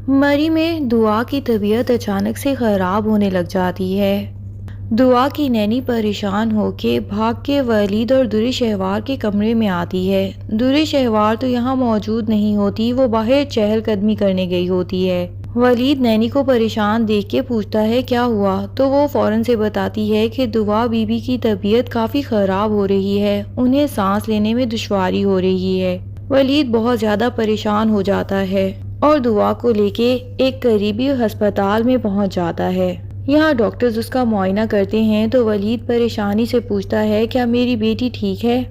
مری میں دعا کی طبیعت اچانک سے خراب ہونے لگ جاتی ہے۔ دعا کی نینی پریشان ہو کے بھاگ کے ولید اور دورِ شہوار کے کمرے میں آتی ہے۔ دورِ شہوار تو یہاں موجود نہیں ہوتی، وہ باہر چہل قدمی کرنے گئی ہوتی ہے۔ ولید نینی کو پریشان دیکھ کے پوچھتا ہے کیا ہوا، تو وہ فوراً سے بتاتی ہے کہ دعا بی بی کی طبیعت کافی خراب ہو رہی ہے، انہیں سانس لینے میں دشواری ہو رہی ہے۔ ولید بہت زیادہ پریشان ہو جاتا ہے اور دعا کو لے کے ایک قریبی ہسپتال میں پہنچ جاتا ہے۔ یہاں ڈاکٹرز اس کا معائنہ کرتے ہیں تو ولید پریشانی سے پوچھتا ہے کیا میری بیٹی ٹھیک ہے؟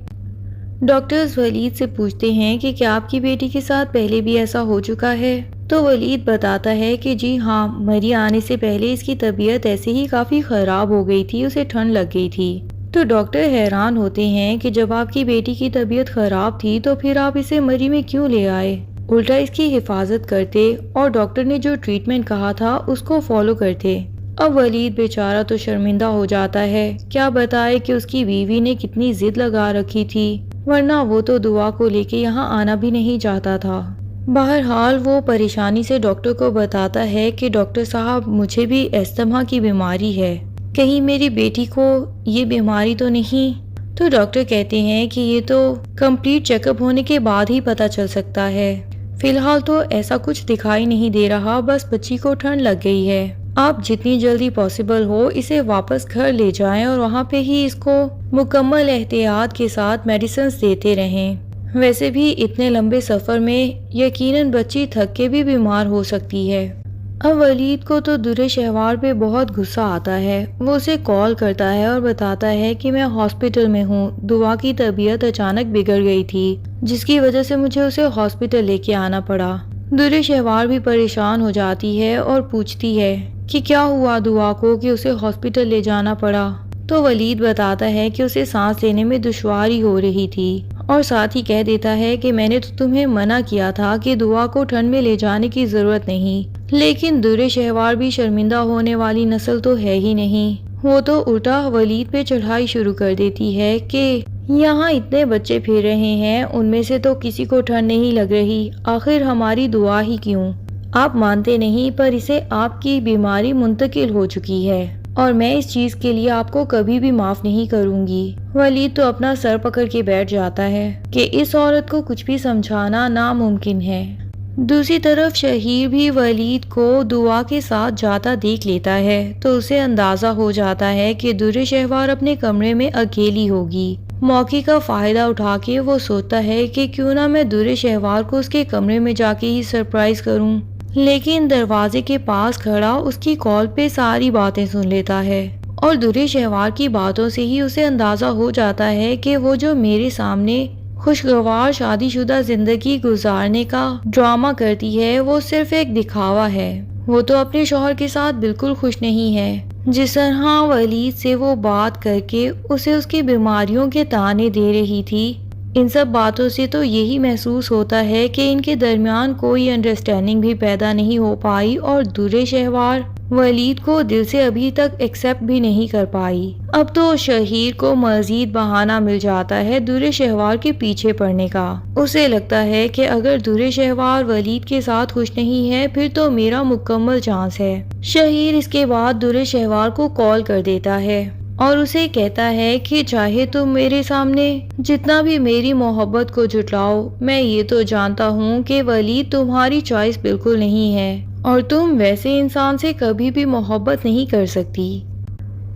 ڈاکٹرز ولید سے پوچھتے ہیں کہ کیا آپ کی بیٹی کے ساتھ پہلے بھی ایسا ہو چکا ہے؟ تو ولید بتاتا ہے کہ جی ہاں، مری آنے سے پہلے اس کی طبیعت ایسے ہی کافی خراب ہو گئی تھی، اسے ٹھنڈ لگ گئی تھی۔ تو ڈاکٹر حیران ہوتے ہیں کہ جب آپ کی بیٹی کی طبیعت خراب تھی تو پھر آپ اسے مری میں کیوں لے آئے؟ الٹا اس کی حفاظت کرتے اور ڈاکٹر نے جو ٹریٹمنٹ کہا تھا اس کو فالو کرتے۔ اب ولید بیچارہ تو شرمندہ ہو جاتا ہے، کیا بتائے کہ اس کی بیوی نے کتنی ضد لگا رکھی تھی، ورنہ وہ تو دعا کو لے کے یہاں آنا بھی نہیں چاہتا تھا۔ بہرحال وہ پریشانی سے ڈاکٹر کو بتاتا ہے کہ ڈاکٹر صاحب مجھے بھی استھما کی بیماری ہے، کہیں میری بیٹی کو یہ بیماری تو نہیں؟ تو ڈاکٹر کہتے ہیں کہ یہ تو کمپلیٹ چیک اپ ہونے کے بعد ہی پتہ چل سکتا ہے، فی الحال تو ایسا کچھ دکھائی نہیں دے رہا، بس بچی کو ٹھنڈ لگ گئی ہے۔ آپ جتنی جلدی پاسبل ہو اسے واپس گھر لے جائیں اور وہاں پہ ہی اس کو مکمل احتیاط کے ساتھ میڈیسنز دیتے رہیں۔ ویسے بھی اتنے لمبے سفر میں یقیناً بچی تھک کے بھی بیمار ہو سکتی ہے۔ اب ولید کو تو دورِ شہوار پہ بہت غصہ آتا ہے، وہ اسے کال کرتا ہے اور بتاتا ہے کہ میں ہاسپٹل میں ہوں، دعا کی طبیعت اچانک بگڑ گئی تھی جس کی وجہ سے مجھے اسے ہاسپٹل لے کے آنا پڑا۔ دورِ شہوار بھی پریشان ہو جاتی ہے اور پوچھتی ہے کہ کیا ہوا دعا کو کہ اسے ہاسپٹل لے جانا پڑا؟ تو ولید بتاتا ہے کہ اسے سانس لینے میں دشواری ہو رہی تھی اور ساتھ ہی کہہ دیتا ہے کہ میں نے تو تمہیں منع کیا تھا کہ دعا کو ٹھنڈ میں لے جانے کی ضرورت نہیں، لیکن دورِ شہوار بھی شرمندہ ہونے والی نسل تو ہے ہی نہیں، وہ تو الٹا ولید پہ چڑھائی شروع کر دیتی ہے کہ یہاں اتنے بچے پھر رہے ہیں، ان میں سے تو کسی کو ٹھنڈ نہیں لگ رہی، آخر ہماری دعا ہی کیوں؟ آپ مانتے نہیں پر اسے آپ کی بیماری منتقل ہو چکی ہے اور میں اس چیز کے لیے آپ کو کبھی بھی معاف نہیں کروں گی۔ ولید تو اپنا سر پکڑ کے بیٹھ جاتا ہے کہ اس عورت کو کچھ بھی سمجھانا ناممکن ہے۔ دوسری طرف شہیر بھی ولید کو دعا کے ساتھ جاتا دیکھ لیتا ہے تو اسے اندازہ ہو جاتا ہے کہ دورِ شہوار اپنے کمرے میں اکیلی ہوگی۔ موقع کا فائدہ اٹھا کے وہ سوچتا ہے کہ کیوں نہ میں دورِ شہوار کو اس کے کمرے میں جا کے ہی سرپرائز کروں، لیکن دروازے کے پاس کھڑا اس کی کال پہ ساری باتیں سن لیتا ہے اور دورِ شہوار کی باتوں سے ہی اسے اندازہ ہو جاتا ہے کہ وہ جو میرے سامنے خوشگوار شادی شدہ زندگی گزارنے کا ڈرامہ کرتی ہے وہ صرف ایک دکھاوا ہے، وہ تو اپنے شوہر کے ساتھ بالکل خوش نہیں ہے۔ جس طرح ولید سے وہ بات کر کے اسے اس کی بیماریوں کے طعنے دے رہی تھی، ان سب باتوں سے تو یہی محسوس ہوتا ہے کہ ان کے درمیان کوئی انڈرسٹینڈنگ بھی پیدا نہیں ہو پائی اور دورِ شہوار ولید کو دل سے ابھی تک ایکسپٹ بھی نہیں کر پائی۔ اب تو شہیر کو مزید بہانہ مل جاتا ہے دورِ شہوار کے پیچھے پڑنے کا۔ اسے لگتا ہے کہ اگر دورِ شہوار ولید کے ساتھ خوش نہیں ہے پھر تو میرا مکمل چانس ہے۔ شہیر اس کے بعد دورِ شہوار کو کال کر دیتا ہے اور اسے کہتا ہے کہ چاہے تم میرے سامنے جتنا بھی میری محبت کو جھٹلاؤ، میں یہ تو جانتا ہوں کہ ولید تمہاری چوائس بالکل نہیں ہے اور تم ویسے انسان سے کبھی بھی محبت نہیں کر سکتی۔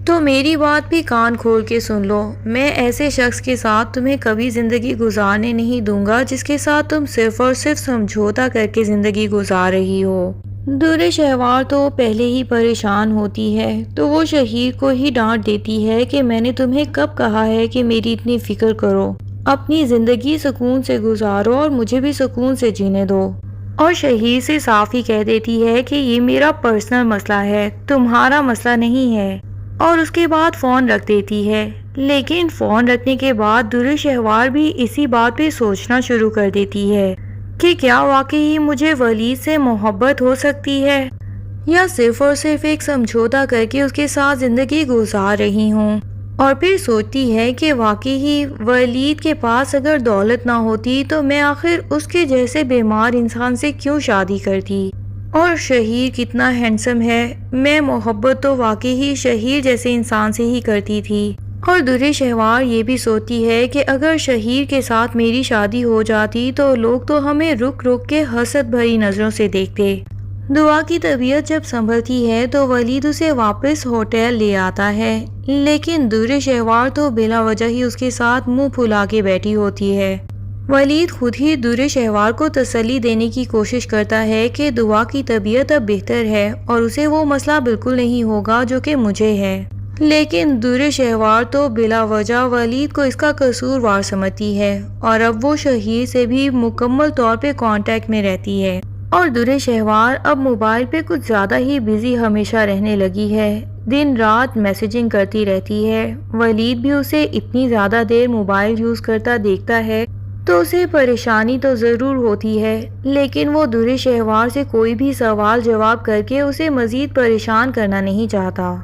تو میری بات بھی کان کھول کے سن لو، میں ایسے شخص کے ساتھ تمہیں کبھی زندگی گزارنے نہیں دوں گا جس کے ساتھ تم صرف اور صرف سمجھوتا کر کے زندگی گزار رہی ہو۔ دورِ شہوار تو پہلے ہی پریشان ہوتی ہے تو وہ شہیر کو ہی ڈانٹ دیتی ہے کہ میں نے تمہیں کب کہا ہے کہ میری اتنی فکر کرو، اپنی زندگی سکون سے گزارو اور مجھے بھی سکون سے جینے دو۔ اور شہیر سے صاف ہی کہہ دیتی ہے کہ یہ میرا پرسنل مسئلہ ہے، تمہارا مسئلہ نہیں ہے، اور اس کے بعد فون رکھ دیتی ہے۔ لیکن فون رکھنے کے بعد دورِ شہوار بھی اسی بات پہ سوچنا شروع کر دیتی ہے کہ کیا واقعی مجھے ولید سے محبت ہو سکتی ہے یا صرف اور صرف ایک سمجھوتا کر کے اس کے ساتھ زندگی گزار رہی ہوں۔ اور پھر سوچتی ہے کہ واقعی ولید کے پاس اگر دولت نہ ہوتی تو میں آخر اس کے جیسے بیمار انسان سے کیوں شادی کرتی، اور شہیر کتنا ہینڈسم ہے، میں محبت تو واقعی ہی شہیر جیسے انسان سے ہی کرتی تھی۔ اور درِ شہوار یہ بھی سوچتی ہے کہ اگر شہیر کے ساتھ میری شادی ہو جاتی تو لوگ تو ہمیں رک رک کے حسد بھری نظروں سے دیکھتے۔ دعا کی طبیعت جب سنبھلتی ہے تو ولید اسے واپس ہوٹل لے آتا ہے، لیکن درِ شہوار تو بلا وجہ ہی اس کے ساتھ منہ پھلا کے بیٹھی ہوتی ہے۔ ولید خود ہی درِ شہوار کو تسلی دینے کی کوشش کرتا ہے کہ دعا کی طبیعت اب بہتر ہے اور اسے وہ مسئلہ بالکل نہیں ہوگا جو کہ مجھے ہے، لیکن درِ شہوار تو بلا وجہ ولید کو اس کا قصوروار سمجھتی ہے اور اب وہ شہیر سے بھی مکمل طور پہ کانٹیکٹ میں رہتی ہے۔ اور درِ شہوار اب موبائل پہ کچھ زیادہ ہی بزی ہمیشہ رہنے لگی ہے، دن رات میسیجنگ کرتی رہتی ہے۔ ولید بھی اسے اتنی زیادہ دیر موبائل یوز کرتا دیکھتا ہے تو اسے پریشانی تو ضرور ہوتی ہے، لیکن وہ درِ شہوار سے کوئی بھی سوال جواب کر کے اسے مزید پریشان کرنا نہیں چاہتا۔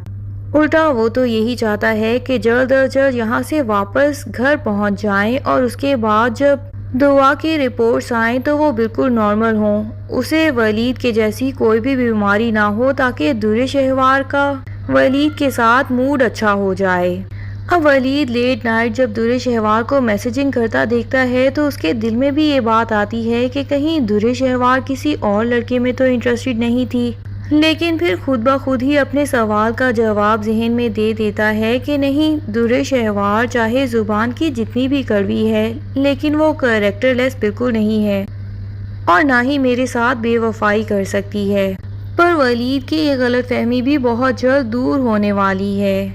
الٹا وہ تو یہی چاہتا ہے کہ جلد از جلد یہاں سے واپس گھر پہنچ جائیں اور اس کے بعد جب دعا کی رپورٹس آئیں تو وہ بالکل نارمل ہوں، اسے ولید کے جیسی کوئی بھی بیماری نہ ہو تاکہ درِ شہوار کا ولید کے ساتھ موڈ اچھا ہو جائے۔ اب ولید لیٹ نائٹ جب درِ شہوار کو میسیجنگ کرتا دیکھتا ہے تو اس کے دل میں بھی یہ بات آتی ہے کہ کہیں درِ شہوار کسی اور لڑکے میں تو انٹرسٹڈ نہیں تھی، لیکن پھر خود بخود ہی اپنے سوال کا جواب ذہن میں دے دیتا ہے کہ نہیں، درِ شہوار چاہے زبان کی جتنی بھی کڑوی ہے لیکن وہ کریکٹر لیس بالکل نہیں ہے اور نہ ہی میرے ساتھ بے وفائی کر سکتی ہے۔ پر ولید کی یہ غلط فہمی بھی بہت جلد دور ہونے والی ہے،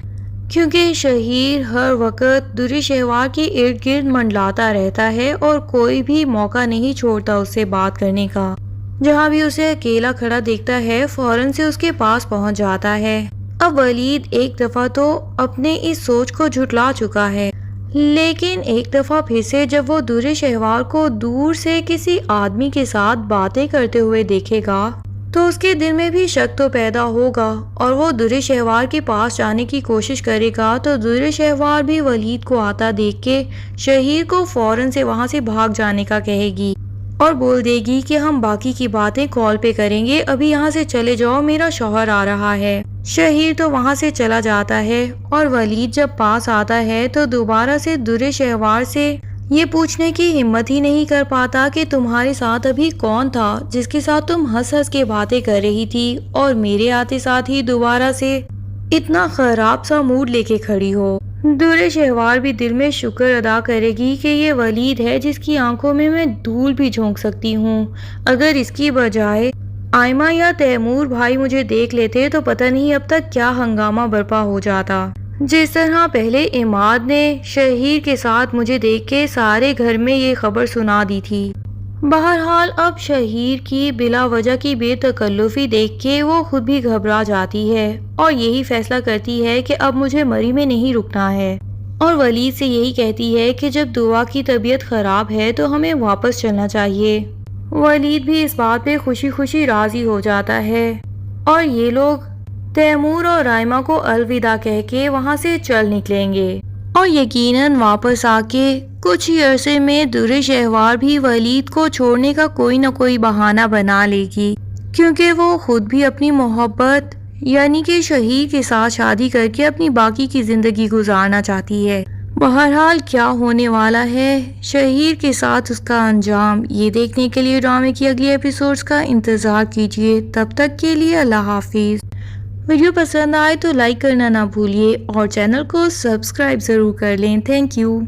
کیونکہ شہیر ہر وقت درِ شہوار کے ارد گرد منڈلاتا رہتا ہے اور کوئی بھی موقع نہیں چھوڑتا اس سے بات کرنے کا۔ جہاں بھی اسے اکیلا کھڑا دیکھتا ہے فوراً سے اس کے پاس پہنچ جاتا ہے۔ اب ولید ایک دفعہ تو اپنے اس سوچ کو جھٹلا چکا ہے، لیکن ایک دفعہ پھر سے جب وہ درِ شہوار کو دور سے کسی آدمی کے ساتھ باتیں کرتے ہوئے دیکھے گا تو اس کے دل میں بھی شک تو پیدا ہوگا اور وہ درِ شہوار کے پاس جانے کی کوشش کرے گا تو درِ شہوار بھی ولید کو آتا دیکھ کے شہیر کو فوراً سے وہاں سے بھاگ جانے کا کہے گی اور بول دے گی کہ ہم باقی کی باتیں کال پہ کریں گے، ابھی یہاں سے چلے جاؤ، میرا شوہر آ رہا ہے۔ شہیر تو وہاں سے چلا جاتا ہے اور ولید جب پاس آتا ہے تو دوبارہ سے درِ شہوار سے یہ پوچھنے کی ہمت ہی نہیں کر پاتا کہ تمہارے ساتھ ابھی کون تھا جس کے ساتھ تم ہنس ہنس کے باتیں کر رہی تھی اور میرے آتے ساتھ ہی دوبارہ سے اتنا خراب سا موڈ لے کے کھڑی ہو۔ درِ شہوار بھی دل میں شکر ادا کرے گی کہ یہ ولید ہے جس کی آنکھوں میں دھول بھی جھونک سکتی ہوں، اگر اس کی بجائے آئمہ یا تیمور بھائی مجھے دیکھ لیتے تو پتہ نہیں اب تک کیا ہنگامہ برپا ہو جاتا۔ جس طرح پہلے عماد نے شہیر کے ساتھ مجھے دیکھ کے سارے گھر میں یہ خبر سنا دی تھی۔ بہرحال اب شہیر کی بلا وجہ کی بے تکلفی دیکھ کے وہ خود بھی گھبرا جاتی ہے اور یہی فیصلہ کرتی ہے کہ اب مجھے مری میں نہیں رکنا ہے، اور ولید سے یہی کہتی ہے کہ جب دعا کی طبیعت خراب ہے تو ہمیں واپس چلنا چاہیے۔ ولید بھی اس بات پہ خوشی خوشی راضی ہو جاتا ہے اور یہ لوگ تیمور اور رائمہ کو الوداع کہہ کے وہاں سے چل نکلیں گے اور یقیناً واپس آ کے کچھ ہی عرصے میں درِ شہوار بھی ولید کو چھوڑنے کا کوئی نہ کوئی بہانہ بنا لے گی، کیونکہ وہ خود بھی اپنی محبت یعنی کہ شہیر کے ساتھ شادی کر کے اپنی باقی کی زندگی گزارنا چاہتی ہے۔ بہرحال کیا ہونے والا ہے شہیر کے ساتھ اس کا انجام، یہ دیکھنے کے لیے ڈرامے کی اگلی ایپیسوڈز کا انتظار کیجیے۔ تب تک کے لیے اللہ حافظ۔ ویڈیو پسند آئے تو لائک کرنا نہ بھولیے اور چینل کو سبسکرائب ضرور کر لیں۔ Thank you.